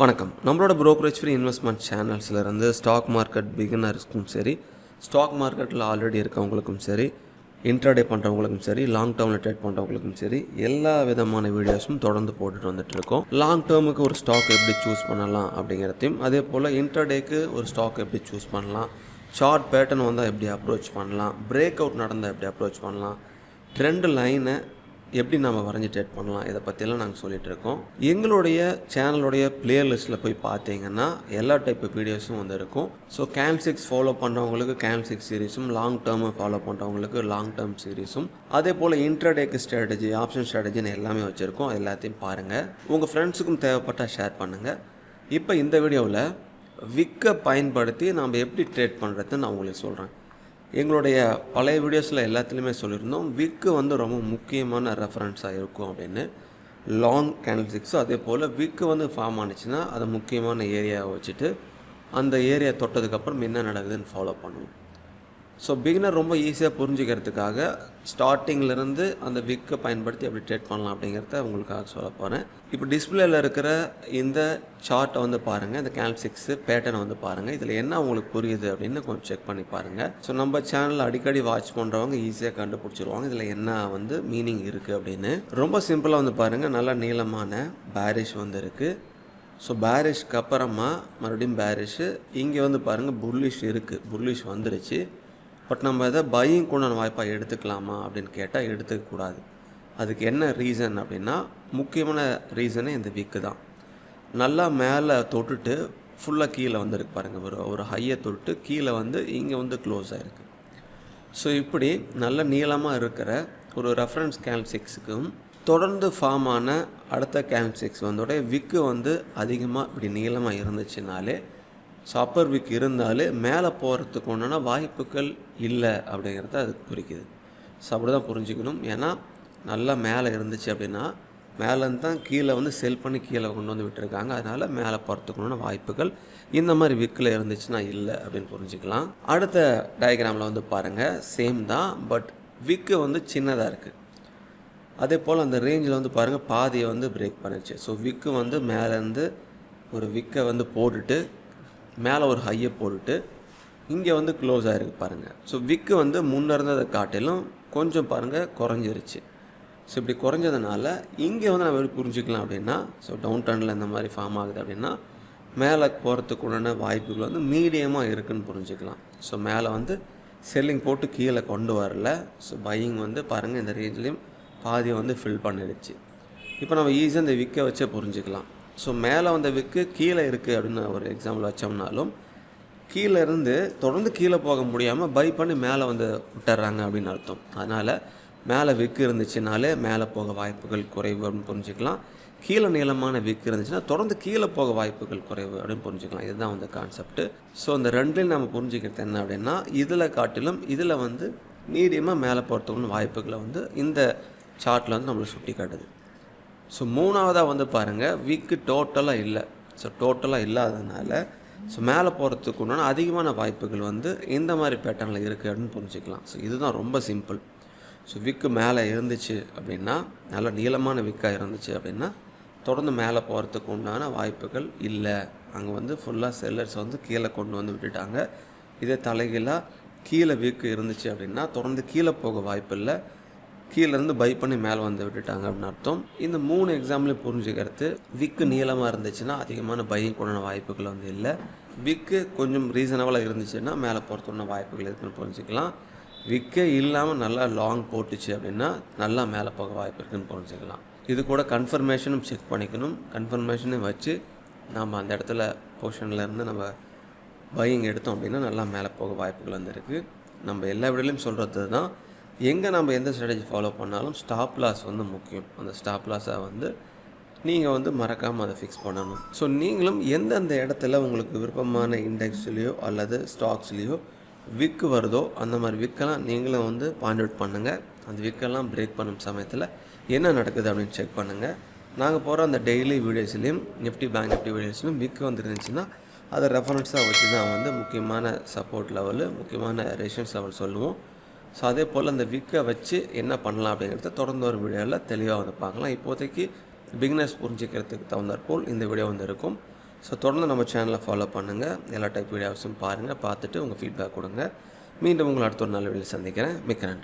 வணக்கம். நம்மளோட brokerage free investment சேனல்ஸ்லேருந்து ஸ்டாக் மார்க்கெட் பிகினர்ஸ்க்கும் சரி, ஸ்டாக் மார்க்கெட்டில் ஆல்ரெடி இருக்கவங்களுக்கும் சரி, இன்ட்ராடே பண்ணுறவங்களுக்கும் சரி, லாங் டேர்மில் ட்ரேட் பண்ணுறவங்களுக்கும் சரி, எல்லா விதமான வீடியோஸும் தொடர்ந்து போட்டுட்டு வந்துட்டுருக்கோம். லாங் டேர்முக்கு ஒரு ஸ்டாக் எப்படி சூஸ் பண்ணலாம் அப்படிங்கிறதையும், அதே போல் இன்ட்ராடேக்கு ஒரு ஸ்டாக் எப்படி சூஸ் பண்ணலாம், சார்ட் பேட்டர்ன் வந்தால் எப்படி அப்ரோச் பண்ணலாம், பிரேக் அவுட் நடந்தால் எப்படி அப்ரோச் பண்ணலாம், ட்ரெண்ட் லைனை எப்படி நம்ம வரைஞ்சி ட்ரேட் பண்ணலாம், இதை பற்றியெல்லாம் நாங்கள் சொல்லிகிட்ருக்கோம். எங்களுடைய சேனலுடைய பிளேலிஸ்ட்டில் போய் பார்த்தீங்கன்னா எல்லா டைப் வீடியோஸும் வந்து இருக்கும். ஸோ கேம்6 ஃபாலோ பண்ணுறவங்களுக்கு கேம்6 சீரீஸும், லாங் டேர்மை ஃபாலோ பண்ணுறவங்களுக்கு லாங் டேர்ம் சீரீஸும், அதே போல் இன்ட்ராடேக்கு ஸ்ட்ராட்டஜி, ஆப்ஷன் ஸ்ட்ராட்டஜின்னு எல்லாமே வச்சுருக்கோம். எல்லாத்தையும் பாருங்கள். உங்கள் ஃப்ரெண்ட்ஸுக்கும் தேவைப்பட்டால் ஷேர் பண்ணுங்கள். இப்போ இந்த வீடியோவில் விக்கை பயன்படுத்தி நம்ம எப்படி ட்ரேட் பண்ணுறதுன்னு நான் உங்களுக்கு சொல்கிறேன். எங்களுடைய பழைய வீடியோஸில் எல்லாத்துலேயுமே சொல்லியிருந்தோம், விக்கு வந்து ரொம்ப முக்கியமான ரெஃபரன்ஸாக இருக்கும் அப்படின்னு. லாங் கேண்டில்ஸ்டிக்ஸும் அதே போல் விக்கு வந்து ஃபார்ம் ஆனிச்சுன்னா அதை முக்கியமான ஏரியாவை வச்சுட்டு அந்த ஏரியா தொட்டதுக்கப்புறம் என்ன நடக்குதுன்னு ஃபாலோ பண்ணுவோம். ஸோ பிகினர் ரொம்ப ஈஸியாக புரிஞ்சுக்கிறதுக்காக ஸ்டார்டிங்கிலேருந்து அந்த விக்கை பயன்படுத்தி எப்படி ட்ரேட் பண்ணலாம் அப்படிங்கிறத உங்களுக்காக சொல்ல போகிறேன். இப்போ டிஸ்பிளேயில் இருக்கிற இந்த சார்ட்டை வந்து பாருங்கள், இந்த கேண்டில்ஸ்டிக்ஸ் பேட்டர்னை வந்து பாருங்கள். இதில் என்ன உங்களுக்கு புரியுது அப்படின்னு கொஞ்சம் செக் பண்ணி பாருங்கள். ஸோ நம்ம சேனலில் அடிக்கடி வாட்ச் பண்ணுறவங்க ஈஸியாக கண்டுபிடிச்சிருவாங்க இதில் என்ன வந்து மீனிங் இருக்குது அப்படின்னு. ரொம்ப சிம்பிளாக வந்து பாருங்கள், நல்லா நீளமான பேரிஷ் வந்து இருக்குது. ஸோ பேரிஷ்க்கு அப்புறமா மறுபடியும் பேரிஷு, இங்கே வந்து பாருங்கள் புல்லிஷ் இருக்குது, புல்லிஷ் வந்துருச்சு. பட் நம்ம இதை பையிங் கொண்டான வாய்ப்பாக எடுத்துக்கலாமா அப்படின்னு கேட்டால் எடுத்துக்கக்கூடாது. அதுக்கு என்ன ரீசன் அப்படின்னா, முக்கியமான ரீசனே இந்த வீக்கு தான். நல்லா மேலே தொட்டுட்டு ஃபுல்லாக கீழே வந்துருக்கு பாருங்கள், ஒரு ஹையை தொட்டு கீழே வந்து இங்கே வந்து க்ளோஸ் ஆகிருக்கு. ஸோ இப்படி நல்ல நீளமாக இருக்கிற ஒரு ரெஃபரன்ஸ் கேண்டில்ஸ்டிக்ஸுக்கும் தொடர்ந்து ஃபார்ம் ஆன அடுத்த கேண்டில்ஸ்டிக்ஸ் வந்தோட விக்கு வந்து அதிகமாக இப்படி நீளமாக இருந்துச்சுனாலே, ஸோ அப்பர் விக் இருந்தாலே மேலே போகிறதுக்கு ஒன்றுனா வாய்ப்புகள் இல்லை அப்படிங்கிறத அது குறிக்குது. ஸோ அப்படி தான் புரிஞ்சுக்கணும். ஏன்னா நல்லா மேலே இருந்துச்சு அப்படின்னா மேலேருந்து தான் கீழே வந்து செல் பண்ணி கீழே கொண்டு வந்து விட்டுருக்காங்க. அதனால் மேலே போகிறதுக்கு ஒன்றுனா வாய்ப்புகள் இந்த மாதிரி விக்கில் இருந்துச்சுன்னா இல்லை அப்படின்னு புரிஞ்சுக்கலாம். அடுத்த டயக்ராமில் வந்து பாருங்கள், சேம் தான், பட் விக்கு வந்து சின்னதாக இருக்குது. அதே போல் அந்த ரேஞ்சில் வந்து பாருங்கள் பாதியை வந்து பிரேக் பண்ணிடுச்சு. ஸோ விக்கு வந்து மேலேருந்து ஒரு விக்கை வந்து போட்டுட்டு மேலே ஒரு ஹையை போட்டுட்டு இங்கே வந்து க்ளோஸ் ஆகிருக்கு பாருங்கள். ஸோ விக்கு வந்து முன்னே இருந்ததை காட்டிலும் கொஞ்சம் பாருங்கள் குறைஞ்சிருச்சு. ஸோ இப்படி குறைஞ்சதுனால இங்கே வந்து நம்ம எப்படி புரிஞ்சுக்கலாம் அப்படின்னா, ஸோ டவுன் டர்னில் இந்த மாதிரி ஃபார்ம் ஆகுது அப்படின்னா மேலே போகிறதுக்கு உண்டான வாய்ப்புகள் வந்து மீடியமாக இருக்குதுன்னு புரிஞ்சுக்கலாம். ஸோ மேலே வந்து செல்லிங் போட்டு கீழே கொண்டு வரல. ஸோ பையிங் வந்து பாருங்கள் இந்த ரேஞ்சிலையும் பாதியை வந்து ஃபில் பண்ணிடுச்சு. இப்போ நம்ம ஈஸியாக இந்த விக்கை வச்சே புரிஞ்சுக்கலாம். ஸோ மேலே வந்த விக்கு கீழே இருக்குது அப்படின்னு ஒரு எக்ஸாம்பிள் வச்சோம்னாலும் கீழே இருந்து தொடர்ந்து கீழே போக முடியாமல் பை பண்ணி மேலே வந்து விட்டுறாங்க அப்படின்னு அர்த்தம். அதனால் மேலே விக்கு இருந்துச்சுனாலே மேலே போக வாய்ப்புகள் குறைவு அப்படின்னு புரிஞ்சுக்கலாம். கீழே நீளமான விக்கு இருந்துச்சுன்னா தொடர்ந்து கீழே போக வாய்ப்புகள் குறைவு அப்படின்னு புரிஞ்சுக்கலாம். இதுதான் வந்து கான்செப்ட்டு. ஸோ இந்த ரெண்டுலையும் நம்ம புரிஞ்சுக்கிறது என்ன அப்படின்னா, இதில் காட்டிலும் இதில் வந்து மீடியமாக மேலே போகிறதுக்குன்னு வாய்ப்புகளை வந்து இந்த சார்ட்டில் வந்து நம்மளை சுட்டி காட்டுது. ஸோ மூணாவதாக வந்து பாருங்கள், விக்கு டோட்டலாக இல்லை. ஸோ டோட்டலாக இல்லாததுனால ஸோ மேலே போகிறதுக்கு உண்டான அதிகமான வாய்ப்புகள் வந்து இந்த மாதிரி பேட்டர்னில் இருக்குது அப்படின்னு புரிஞ்சுக்கலாம். ஸோ இதுதான் ரொம்ப சிம்பிள். ஸோ விக்கு மேலே இருந்துச்சு அப்படின்னா, நல்ல நீளமான விக்காக இருந்துச்சு அப்படின்னா தொடர்ந்து மேலே போகிறதுக்கு உண்டான வாய்ப்புகள் இல்லை. அங்கே வந்து ஃபுல்லாக செல்லர்ஸ் வந்து கீழே கொண்டு வந்து விட்டுட்டாங்க. இதே தலைகீழாக கீழே விக்கு இருந்துச்சு அப்படின்னா தொடர்ந்து கீழே போக வாய்ப்பு இல்லை, கீழேருந்து பை பண்ணி மேலே வந்து விட்டுட்டாங்க அப்படின்னு அர்த்தம். இந்த 3 எக்ஸாம்பிளையும் புரிஞ்சுக்கிறது, விக்கு நீளமாக இருந்துச்சுன்னா அதிகமான பையிங் கொண்டான வாய்ப்புகள் வந்து இல்லை, விக்கு கொஞ்சம் ரீசனபிளாக இருந்துச்சுன்னா மேலே போகிறதுக்கான வாய்ப்புகள் இருக்குதுன்னு புரிஞ்சுக்கலாம். விக்கே இல்லாமல் நல்லா லாங் போட்டுச்சு அப்படின்னா நல்லா மேலே போக வாய்ப்பு இருக்குதுன்னு புரிஞ்சுக்கலாம். இது கூட கன்ஃபர்மேஷனும் செக் பண்ணிக்கணும். கன்ஃபர்மேஷனும் வச்சு நம்ம அந்த இடத்துல பொசிஷனில் இருந்து நம்ம பையிங் எடுத்தோம் அப்படின்னா நல்லா மேலே போக வாய்ப்புகள் வந்து இருக்குது. நம்ம எல்லா விடலையும் சொல்கிறது தான், எங்கே நம்ம எந்த ஸ்ட்ராட்டஜி ஃபாலோ பண்ணாலும் ஸ்டாப் லாஸ் வந்து முக்கியம். அந்த ஸ்டாப் லாஸை வந்து நீங்கள் வந்து மறக்காமல் அதை ஃபிக்ஸ் பண்ணணும். ஸோ நீங்களும் எந்தெந்த இடத்துல உங்களுக்கு விருப்பமான இண்டெக்ஸ்லேயோ அல்லது ஸ்டாக்ஸ்லேயோ விக்கு வருதோ அந்த மாதிரி விக்கெல்லாம் நீங்களும் வந்து பாயிண்ட் அவுட் பண்ணுங்கள். அந்த விக்கெல்லாம் பிரேக் பண்ணும் சமயத்தில் என்ன நடக்குது அப்படின்னு செக் பண்ணுங்கள். நாங்கள் போகிற அந்த டெய்லி வீடியோஸ்லேயும் நிஃப்டி பேங்க் நிஃப்டி வீடியோஸ்லையும் விக்கு வந்துருந்துச்சுன்னா அதை ரெஃபரன்ஸாக வச்சு தான் வந்து முக்கியமான சப்போர்ட் லெவலு, முக்கியமான ரெசிஸ்டன்ஸ் லெவல் சொல்லுவோம். ஸோ அதே போல் அந்த விக்கை வச்சு என்ன பண்ணலாம் அப்படிங்கிறத தொடர்ந்து ஒரு வீடியோவில் தெளிவாக வந்து பார்க்கலாம். இப்போதைக்கு பிகினர்ஸ் புரிஞ்சிக்கிறதுக்கு தகுந்தாற்போல் இந்த வீடியோ வந்து இருக்கும். ஸோ தொடர்ந்து நம்ம சேனலை ஃபாலோ பண்ணுங்கள். எல்லா டைப் வீடியோஸும் பாருங்கள். பார்த்துட்டு உங்கள் ஃபீட்பேக் கொடுங்க. மீண்டும் உங்களை அடுத்த ஒரு நல்ல வீடியோவில் சந்திக்கிறேன். மிக்க நன்றி.